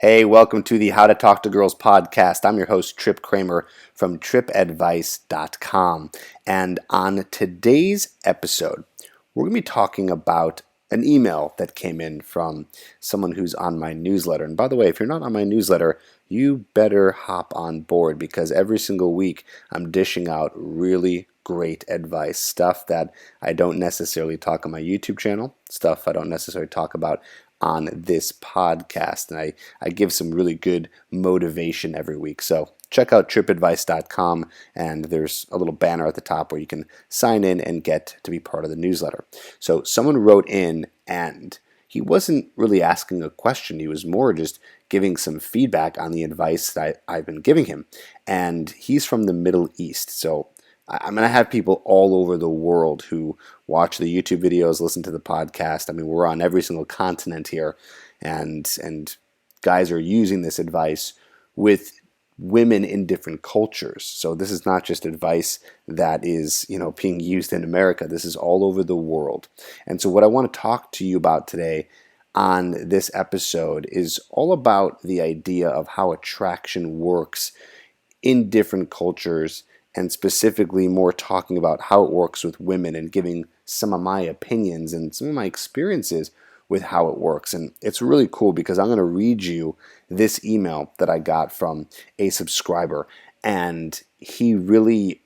Hey, welcome to the How to Talk to Girls podcast. I'm your host, Trip Kramer from tripadvice.com. And on today's episode, we're going to be talking about an email that came in from someone who's on my newsletter. And by the way, if you're not on my newsletter, you better hop on board because every single week I'm dishing out really great advice, stuff that I don't necessarily talk on my YouTube channel, stuff I don't necessarily talk about on this podcast, and I give some really good motivation every week. So check out tripadvice.com, and there's a little banner at the top where you can sign in and get to be part of the newsletter. So someone wrote in, and he wasn't really asking a question. He was more just giving some feedback on the advice that I've been giving him. And he's from the Middle East. So I'm going to have people all over the world who watch the YouTube videos, listen to the podcast. I mean, we're on every single continent here, and guys are using this advice with women in different cultures. So this is not just advice that is, being used in America. This is all over the world. And so what I want to talk to you about today on this episode is all about the idea of how attraction works in different cultures, and specifically more talking about how it works with women and giving some of my opinions and some of my experiences with how it works. And it's really cool because I'm going to read you this email that I got from a subscriber. And he really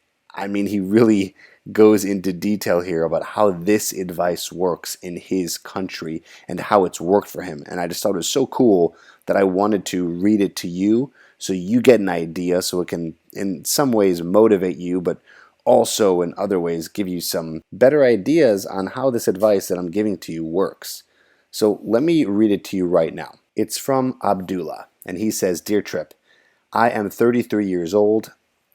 goes into detail here about how this advice works in his country and how it's worked for him. And I just thought it was so cool that I wanted to read it to you so you get an idea, so it can in some ways motivate you, but also in other ways give you some better ideas on how this advice that I'm giving to you works. So let me read it to you right now. It's from Abdullah, and he says, "Dear Trip, I am 33 years old,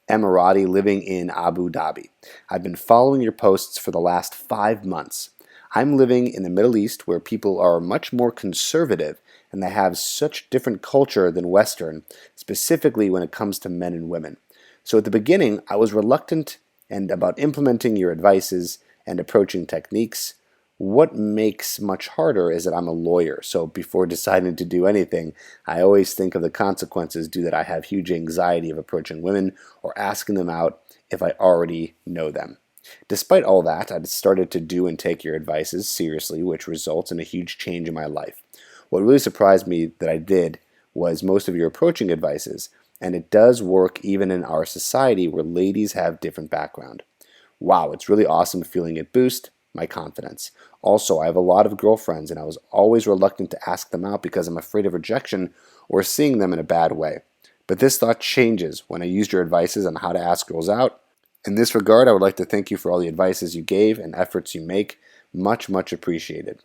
Emirati living in Abu Dhabi. I've been following your posts for the last 5 months. I'm living in the Middle East where people are much more conservative and they have such different culture than Western, specifically when it comes to men and women. So at the beginning, I was reluctant and about implementing your advices and approaching techniques. What makes much harder is that I'm a lawyer, so before deciding to do anything, I always think of the consequences due that I have huge anxiety of approaching women or asking them out if I already know them. Despite all that, I started to do and take your advices seriously, which results in a huge change in my life. What really surprised me that I did was most of your approaching advices, and it does work even in our society where ladies have different background. Wow, it's really awesome feeling it boost my confidence. Also, I have a lot of girlfriends, and I was always reluctant to ask them out because I'm afraid of rejection or seeing them in a bad way. But this thought changes when I used your advices on how to ask girls out. In this regard, I would like to thank you for all the advices you gave and efforts you make. Much, much appreciated.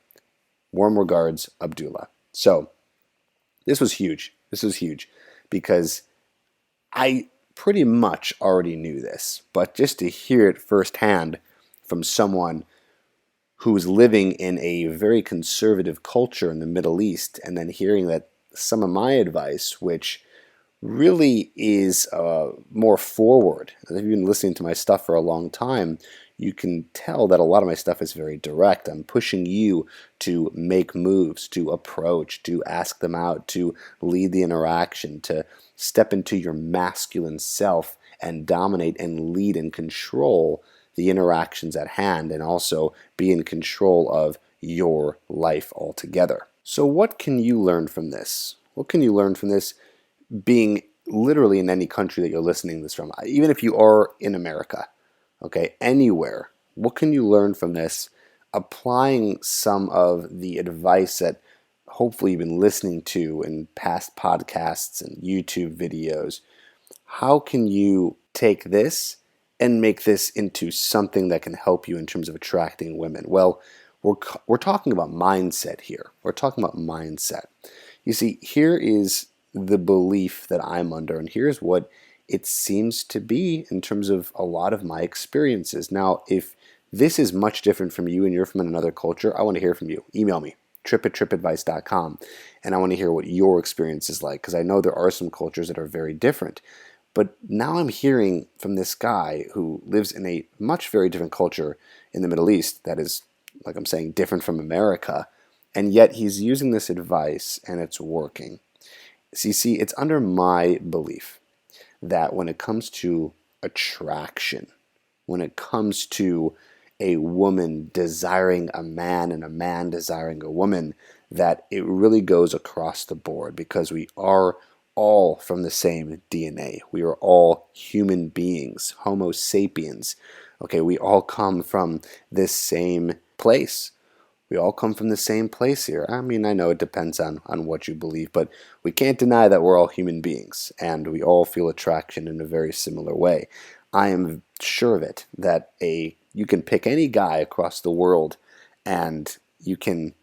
Warm regards, Abdullah." So, this was huge. This was huge because I pretty much already knew this, but just to hear it firsthand from someone who's living in a very conservative culture in the Middle East, and then hearing that some of my advice, which really is more forward. If you've been listening to my stuff for a long time, you can tell that a lot of my stuff is very direct. I'm pushing you to make moves, to approach, to ask them out, to lead the interaction, to step into your masculine self and dominate and lead and control the interactions at hand, and also be in control of your life altogether. So what can you learn from this? What can you learn from this being literally in any country that you're listening to this from? Even if you are in America, okay, anywhere, what can you learn from this? Applying some of the advice that hopefully you've been listening to in past podcasts and YouTube videos. How can you take this and make this into something that can help you in terms of attracting women? Well, we're talking about mindset here. We're talking about mindset. You see, here is the belief that I'm under, and here's what it seems to be in terms of a lot of my experiences. Now, if this is much different from you and you're from another culture, I want to hear from you. Email me, trip@tripadvice.com, and I want to hear what your experience is like, because I know there are some cultures that are very different. But now I'm hearing from this guy who lives in a much very different culture in the Middle East that is, like I'm saying, different from America, and yet he's using this advice and it's working. See, it's under my belief that when it comes to attraction, when it comes to a woman desiring a man and a man desiring a woman, that it really goes across the board because we are all from the same DNA. We are all human beings, Homo sapiens. Okay, we all come from this same place. We all come from the same place here. I mean, I know it depends on what you believe, but we can't deny that we're all human beings and we all feel attraction in a very similar way. I am sure of it that you can pick any guy across the world and you can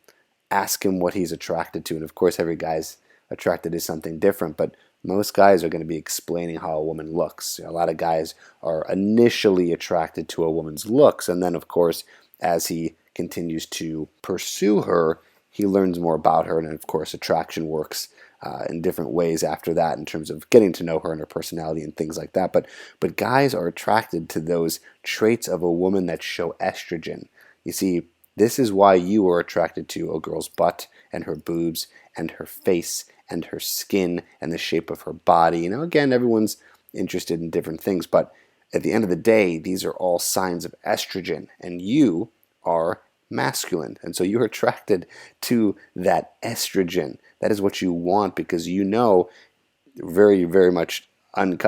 ask him what he's attracted to. And of course, every guy's attracted to something different, but most guys are going to be explaining how a woman looks. A lot of guys are initially attracted to a woman's looks, and then, of course, as he continues to pursue her, he learns more about her, and of course, attraction works in different ways after that in terms of getting to know her and her personality and things like that. But guys are attracted to those traits of a woman that show estrogen. You see, this is why you are attracted to a girl's butt and her boobs and her face and her skin and the shape of her body. You know, again, everyone's interested in different things, but at the end of the day, these are all signs of estrogen, and you are masculine. And so you're attracted to that estrogen. That is what you want because you know very, very much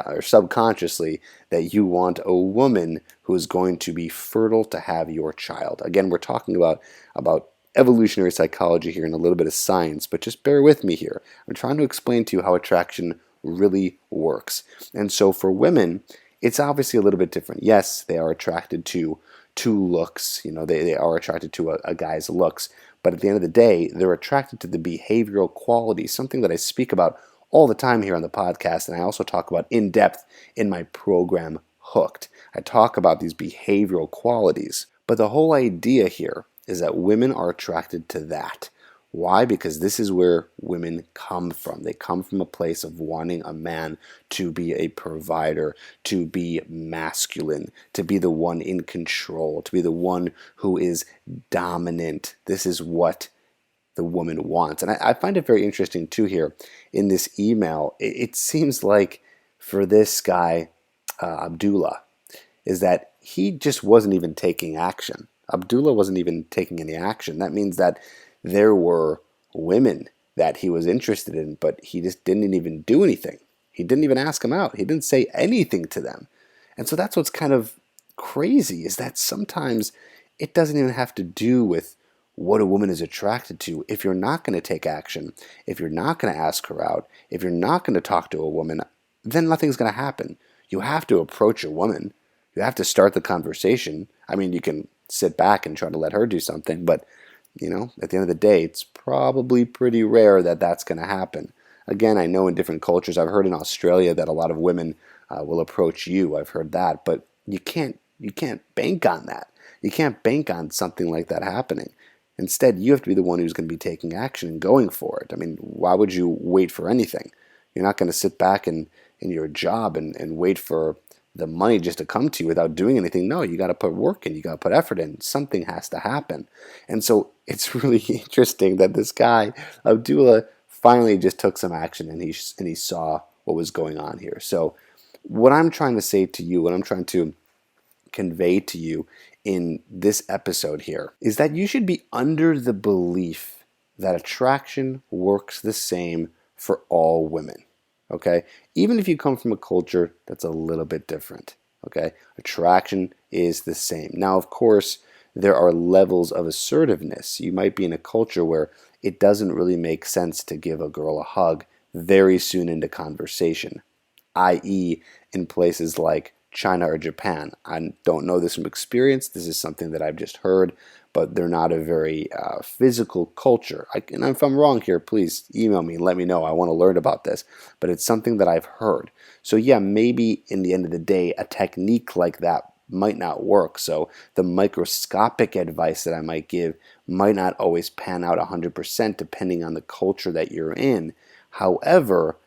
or subconsciously that you want a woman who is going to be fertile to have your child. Again, we're talking about evolutionary psychology here and a little bit of science, but just bear with me here. I'm trying to explain to you how attraction really works. And so for women, it's obviously a little bit different. Yes, they are attracted to looks. You know, they are attracted to a guy's looks. But at the end of the day, they're attracted to the behavioral qualities, something that I speak about all the time here on the podcast, and I also talk about in depth in my program, Hooked. I talk about these behavioral qualities. But the whole idea here is that women are attracted to that. Why? Because this is where women come from. They come from a place of wanting a man to be a provider, to be masculine, to be the one in control, to be the one who is dominant. This is what the woman wants. And I find it very interesting too here in this email. It seems like for this guy, Abdullah, is that he just wasn't even taking action. Abdullah wasn't even taking any action. That means that there were women that he was interested in, but he just didn't even do anything. He didn't even ask them out. He didn't say anything to them. And so that's what's kind of crazy, is that sometimes it doesn't even have to do with what a woman is attracted to. If you're not going to take action, if you're not going to ask her out, if you're not going to talk to a woman, then nothing's going to happen. You have to approach a woman. You have to start the conversation. I mean, you can sit back and try to let her do something, but you know, at the end of the day, it's probably pretty rare that that's going to happen. Again, I know in different cultures, I've heard in Australia that a lot of women will approach you. I've heard that, but you can't bank on that. You can't bank on something like that happening. Instead, you have to be the one who's going to be taking action and going for it. I mean, why would you wait for anything? You're not going to sit back in your job and wait for the money just to come to you without doing anything. No, you got to put work in. You got to put effort in. Something has to happen. And so it's really interesting that this guy, Abdullah, finally just took some action and he saw what was going on here. So what I'm trying to say to you, what I'm trying to convey to you in this episode here is that you should be under the belief that attraction works the same for all women. Okay? Even if you come from a culture that's a little bit different. Okay? Attraction is the same. Now, of course, there are levels of assertiveness. You might be in a culture where it doesn't really make sense to give a girl a hug very soon into conversation, i.e., in places like China or Japan. I don't know this from experience. This is something that I've just heard, but they're not a very physical culture. And if I'm wrong here, please email me and let me know. I want to learn about this. But it's something that I've heard. So yeah, maybe in the end of the day, a technique like that might not work. So the microscopic advice that I might give might not always pan out 100% depending on the culture that you're in. However,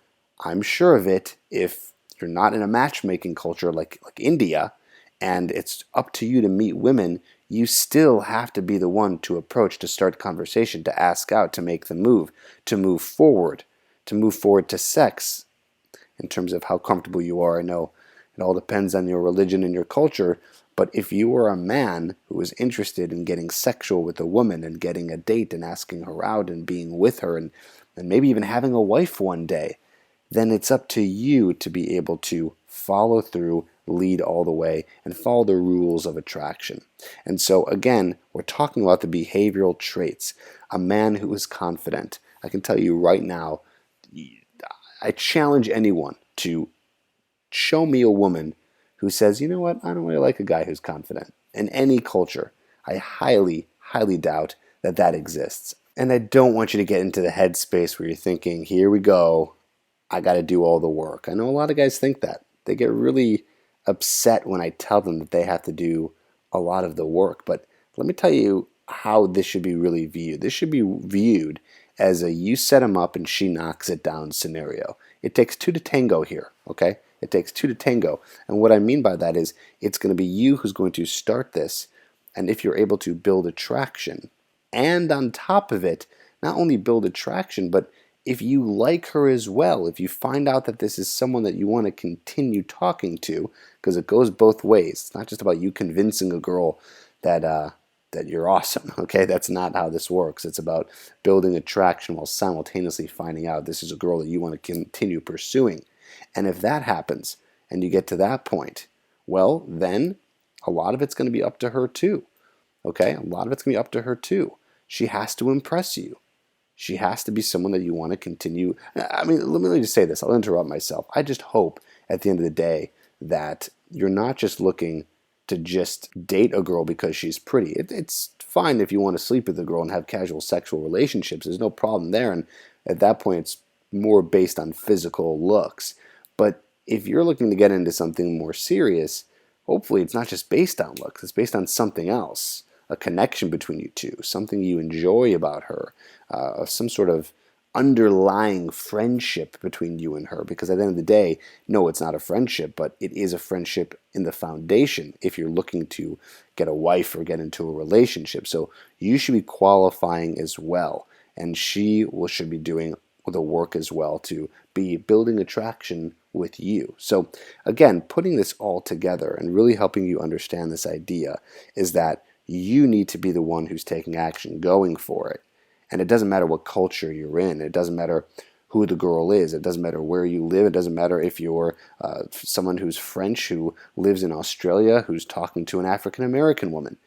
I'm sure of it, if you're not in a matchmaking culture like India, and it's up to you to meet women, you still have to be the one to approach, to start conversation, to ask out, to make the move, to move forward. to move forward to sex in terms of how comfortable you are. I know it all depends on your religion and your culture, but if you are a man who is interested in getting sexual with a woman and getting a date and asking her out and being with her and maybe even having a wife one day, then it's up to you to be able to follow through, lead all the way, and follow the rules of attraction. And so, again, we're talking about the behavioral traits. A man who is confident. I can tell you right now, I challenge anyone to show me a woman who says, you know what, I don't really like a guy who's confident. In any culture, I highly, highly doubt that that exists. And I don't want you to get into the headspace where you're thinking, here we go, I got to do all the work. I know a lot of guys think that. They get really upset when I tell them that they have to do a lot of the work. But let me tell you how this should be really viewed. This should be viewed as a you set them up and she knocks it down scenario. It takes two to tango here, okay? It takes two to tango. And what I mean by that is it's going to be you who's going to start this. And if you're able to build attraction, and on top of it, not only build attraction, but if you like her as well, if you find out that this is someone that you want to continue talking to, because it goes both ways. It's not just about you convincing a girl that that you're awesome, okay? That's not how this works. It's about building attraction while simultaneously finding out this is a girl that you want to continue pursuing. And if that happens and you get to that point, well, then a lot of it's going to be up to her too, okay? A lot of it's going to be up to her too. She has to impress you. She has to be someone that you want to continue. I mean, let me just say this. I'll interrupt myself. I just hope at the end of the day that you're not just looking to just date a girl because she's pretty. It's fine if you want to sleep with a girl and have casual sexual relationships. There's no problem there. And at that point, it's more based on physical looks. But if you're looking to get into something more serious, hopefully it's not just based on looks. It's based on something else. A connection between you two, something you enjoy about her, some sort of underlying friendship between you and her. Because at the end of the day, no, it's not a friendship, but it is a friendship in the foundation if you're looking to get a wife or get into a relationship. So you should be qualifying as well, and should be doing the work as well to be building attraction with you. So again, putting this all together and really helping you understand this idea is that you need to be the one who's taking action, going for it. And it doesn't matter what culture you're in. It doesn't matter who the girl is. It doesn't matter where you live. It doesn't matter if you're someone who's French who lives in Australia who's talking to an African American woman.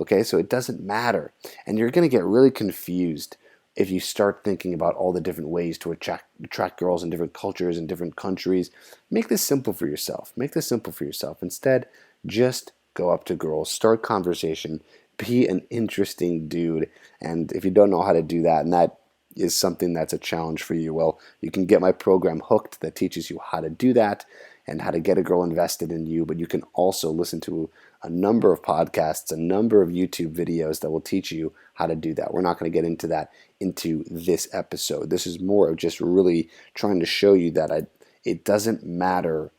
Okay, so it doesn't matter. And you're going to get really confused if you start thinking about all the different ways to attract girls in different cultures and different countries. Make this simple for yourself. Make this simple for yourself. Instead, just go up to girls, start conversation, be an interesting dude. And if you don't know how to do that, and that is something that's a challenge for you, well, you can get my program Hooked that teaches you how to do that and how to get a girl invested in you. But you can also listen to a number of podcasts, a number of YouTube videos that will teach you how to do that. We're not going to get into that into this episode. This is more of just really trying to show you that it doesn't matter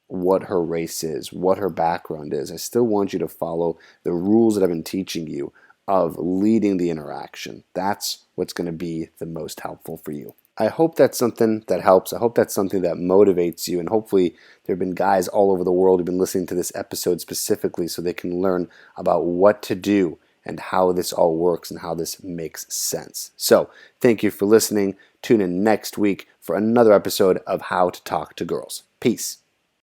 what her race is, what her background is. I still want you to follow the rules that I've been teaching you of leading the interaction. That's what's going to be the most helpful for you. I hope that's something that helps. I hope that's something that motivates you. And hopefully there have been guys all over the world who've been listening to this episode specifically so they can learn about what to do and how this all works and how this makes sense. So thank you for listening. Tune in next week for another episode of How to Talk to Girls. Peace.